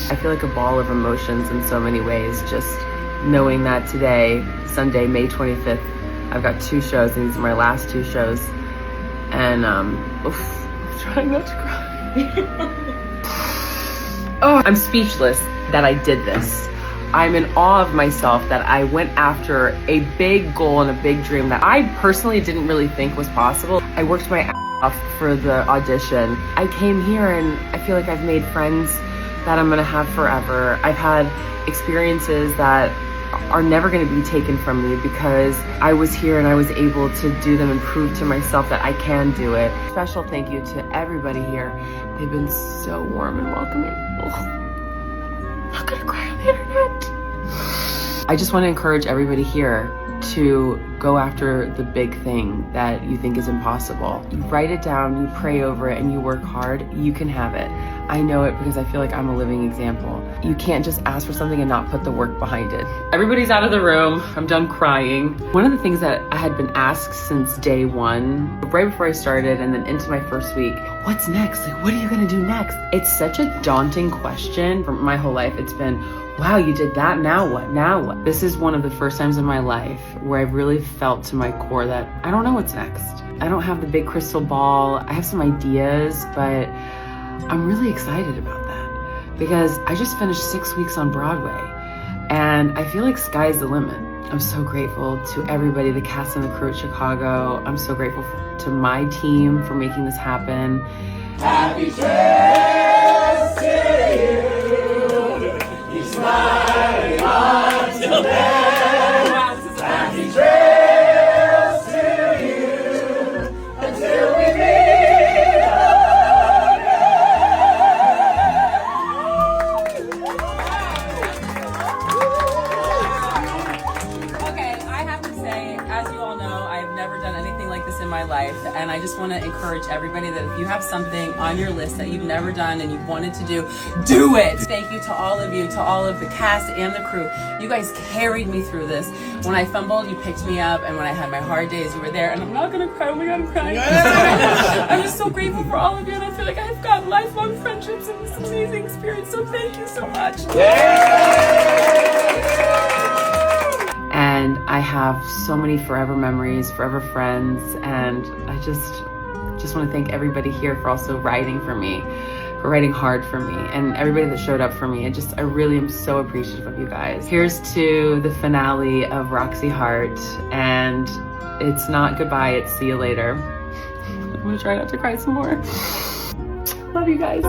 I feel like a ball of emotions in so many ways, just knowing that today, Sunday, May 25th, I've got 2 shows, and these are my last 2 shows. And I'm trying not to cry. Oh, I'm speechless that I did this. I'm in awe of myself that I went after a big goal and a big dream that I personally didn't really think was possible. I worked my ass off for the audition. I came here and I feel like I've made friends that I'm gonna have forever. I've had experiences that are never gonna be taken from me because I was here and I was able to do them and prove to myself that I can do it. Special thank you to everybody here. They've been so warm and welcoming. I'm not gonna cry on the internet. I just want to encourage everybody here to go after the big thing that you think is impossible. You write it down, you pray over it, and you work hard, you can have it. I know it because I feel like I'm a living example. You can't just ask for something and not put the work behind it. Everybody's out of the room. I'm done crying. One of the things that I had been asked since day one, right before I started and then into my first week, what's next? Like, what are you gonna do next? It's such a daunting question. For my whole life, it's been, wow, you did that, now what, now what? This is one of the first times in my life where I've really felt to my core that I don't know what's next. I don't have the big crystal ball. I have some ideas, but I'm really excited about that because I just finished 6 weeks on Broadway and I feel like sky's the limit. I'm so grateful to everybody, the cast and the crew at Chicago. I'm so grateful to my team for making this happen. Happy trails to you. He's smiling on today. Happy trails to you until we meet again. Okay, I have to say, as you all know, I've never done anything like this in my life, and I just want to encourage everybody that if you have something on your list that you've never done and you've wanted to do it. Thank you to all of you, to all of the cast and the crew. You guys carried me through this. When I fumbled, you picked me up, and when I had my hard days, you were there, and I'm not gonna cry. Oh my God, I'm crying. I'm just so grateful for all of you, and I feel like I've got lifelong friendships in this amazing experience, so thank you so much. And I have so many forever memories, forever friends, and I just want to thank everybody here for also writing for me, for writing hard for me, and everybody that showed up for me. I really am so appreciative of you guys. Here's to the finale of Roxy Hart, and it's not goodbye, it's see you later. I'm gonna try not to cry some more. Love you guys.